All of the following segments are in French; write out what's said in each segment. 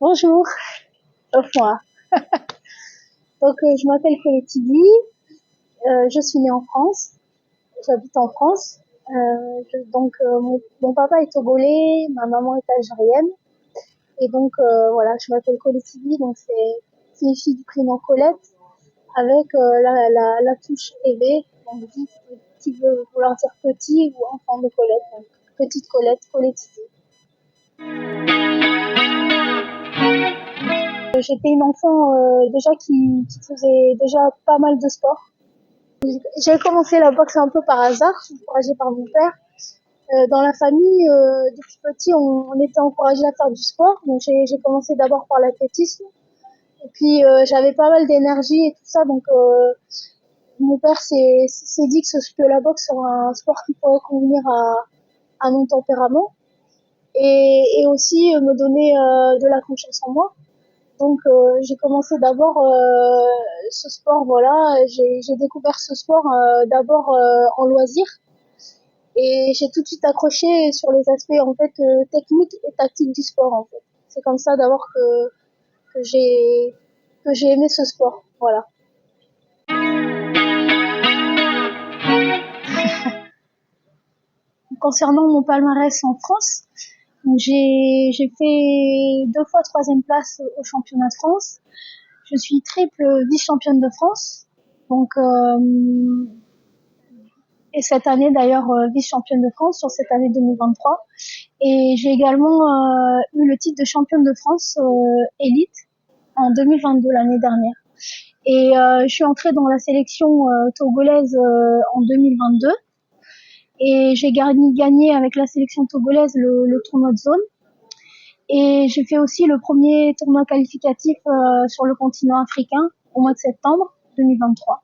Bonjour, moi. Je m'appelle Colette Tibi, je suis née en France, j'habite en France. Mon papa est togolais, ma maman est algérienne. Et donc, voilà, je m'appelle Colette Tibi, donc c'est signifie du prénom Colette, avec la touche EV, donc dit qui veut vouloir dire petit ou enfant de Colette, donc petite Colette, Colette Tibi. J'étais une enfant déjà qui faisait déjà pas mal de sport. J'ai commencé la boxe un peu par hasard, encouragée par mon père. Dans la famille, depuis petit, on était encouragé à faire du sport. Donc j'ai commencé d'abord par l'athlétisme. Et puis j'avais pas mal d'énergie et tout ça, donc mon père s'est dit que la boxe serait un sport qui pourrait convenir à mon tempérament et aussi me donner de la confiance en moi. Donc j'ai commencé d'abord ce sport, voilà, j'ai découvert ce sport d'abord en loisir et j'ai tout de suite accroché sur les aspects en fait techniques et tactiques du sport en fait. C'est comme ça d'abord que j'ai que j'ai aimé ce sport, voilà. Concernant mon palmarès en France, j'ai fait 2 fois troisième place au championnat de France. Je suis triple vice-championne de France. Donc et cette année d'ailleurs vice-championne de France sur cette année 2023. Et j'ai également eu le titre de championne de France élite en 2022, l'année dernière. Et je suis entrée dans la sélection togolaise en 2022 et j'ai gagné avec la sélection togolaise le tournoi de zone. Et j'ai fait aussi le premier tournoi qualificatif sur le continent africain au mois de septembre 2023.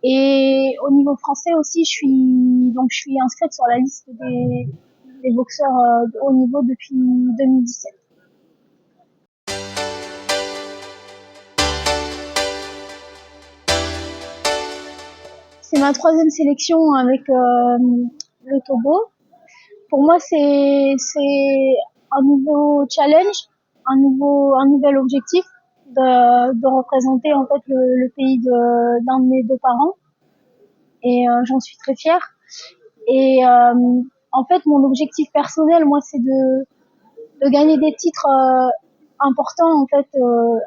Et au niveau français aussi, je suis inscrite sur la liste des boxeurs de haut niveau depuis 2017. C'est ma troisième sélection avec le Togo. Pour moi, c'est un nouveau challenge, un nouvel objectif de représenter en fait le pays d'un de mes deux parents. Et j'en suis très fière. Et en fait, mon objectif personnel, moi, c'est de gagner des titres importants en fait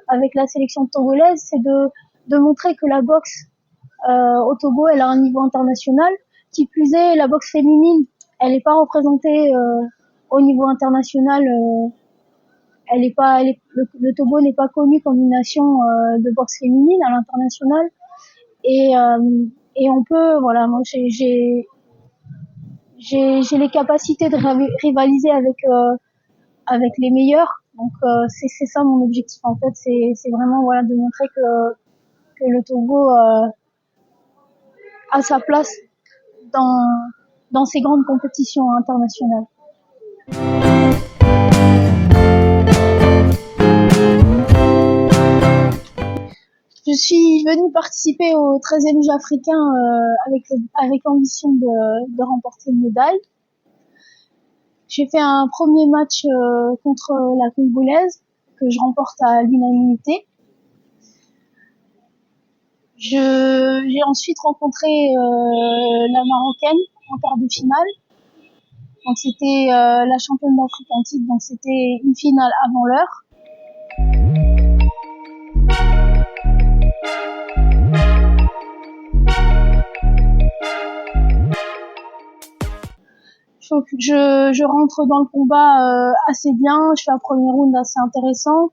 avec la sélection togolaise, c'est de montrer que la boxe au Togo, elle a un niveau international. Qui plus est, la boxe féminine, elle n'est pas représentée au niveau international. Le Togo n'est pas connu comme une nation de boxe féminine à l'international. Et on peut, voilà, moi j'ai les capacités de rivaliser avec les meilleurs. Donc c'est ça mon objectif en fait, c'est vraiment voilà de montrer que le Togo a sa place dans ces grandes compétitions internationales. Je suis venue participer au 13e Jeux africain avec l'ambition de remporter une médaille. J'ai fait un premier match contre la Congolaise que je remporte à l'unanimité. J'ai ensuite rencontré la Marocaine en quart de finale. Donc c'était la championne d'Afrique en titre, donc c'était une finale avant l'heure. Je rentre dans le combat assez bien, je fais un premier round assez intéressant.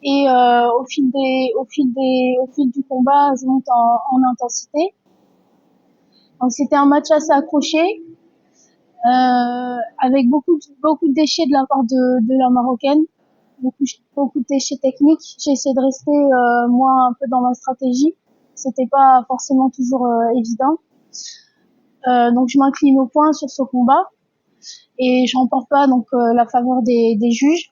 Et au fil du combat, je monte en intensité. Donc c'était un match assez accroché, avec beaucoup de déchets de la part de la Marocaine, beaucoup de déchets techniques. J'ai essayé de rester moi un peu dans ma stratégie. C'était pas forcément toujours évident. Donc je m'incline au point sur ce combat et je remporte pas donc la faveur des juges.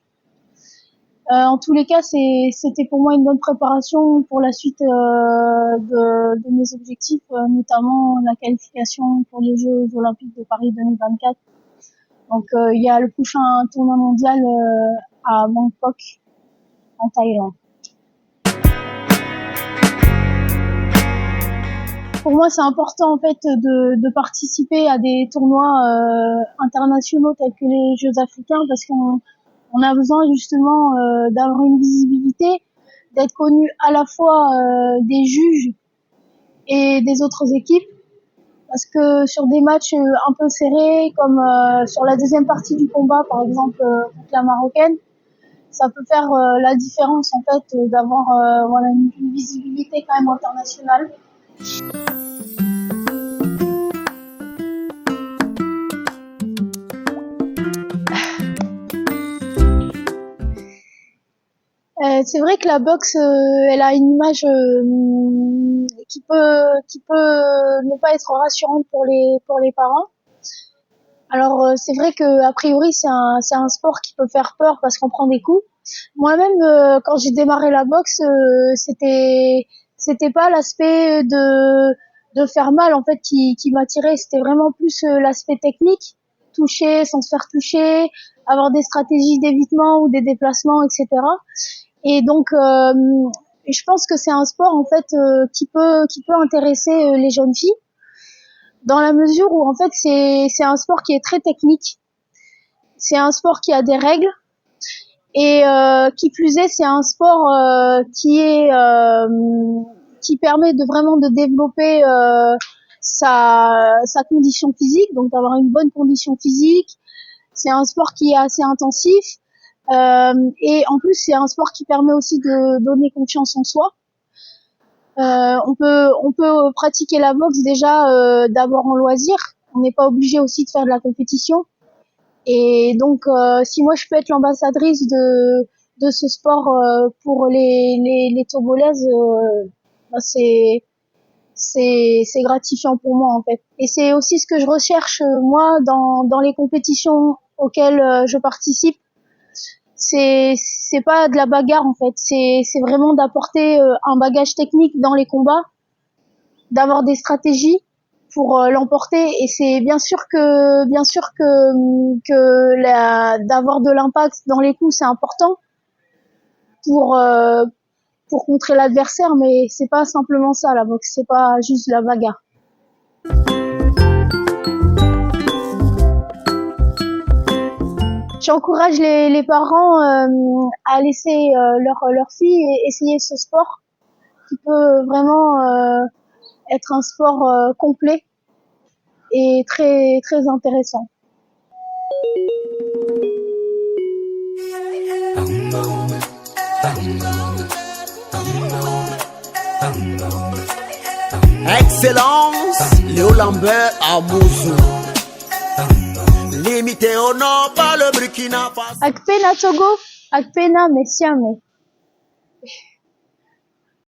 En tous les cas, c'était pour moi une bonne préparation pour la suite de mes objectifs, notamment la qualification pour les Jeux Olympiques de Paris 2024. Donc il y a le prochain tournoi mondial à Bangkok, en Thaïlande. Pour moi, c'est important en fait de participer à des tournois internationaux tels que les Jeux africains parce qu'on a besoin justement d'avoir une visibilité, d'être connu à la fois des juges et des autres équipes. Parce que sur des matchs un peu serrés, comme sur la deuxième partie du combat, par exemple contre la Marocaine, ça peut faire la différence en fait d'avoir voilà une visibilité quand même internationale. C'est vrai que la boxe, elle a une image qui peut ne pas être rassurante pour les parents. Alors c'est vrai que a priori c'est un sport qui peut faire peur parce qu'on prend des coups. Moi-même quand j'ai démarré la boxe, c'était pas l'aspect de faire mal en fait qui m'attirait, c'était vraiment plus l'aspect technique, toucher sans se faire toucher, avoir des stratégies d'évitement ou des déplacements, etc. Et donc je pense que c'est un sport en fait qui peut intéresser les jeunes filles dans la mesure où en fait c'est un sport qui est très technique. C'est un sport qui a des règles et qui plus est c'est un sport qui permet de vraiment de développer sa condition physique, donc d'avoir une bonne condition physique. C'est un sport qui est assez intensif et en plus c'est un sport qui permet aussi de donner confiance en soi. On peut pratiquer la boxe déjà d'abord en loisir. On n'est pas obligé aussi de faire de la compétition. Et donc, si moi je peux être l'ambassadrice de ce sport pour les Togolaises, bah c'est gratifiant pour moi en fait. Et c'est aussi ce que je recherche moi dans les compétitions auxquelles je participe. C'est pas de la bagarre en fait, c'est vraiment d'apporter un bagage technique dans les combats, d'avoir des stratégies pour l'emporter. Et c'est d'avoir de l'impact dans les coups, c'est important pour contrer l'adversaire, mais c'est pas simplement ça la boxe, c'est pas juste la bagarre. J'encourage les parents à laisser leur fille essayer ce sport qui peut vraiment être un sport complet et très très intéressant. Excellence, Léo Lambert à Mouzou. Limité au nord par le Burkina Faso. Akpena Togo, Akpena Messiame.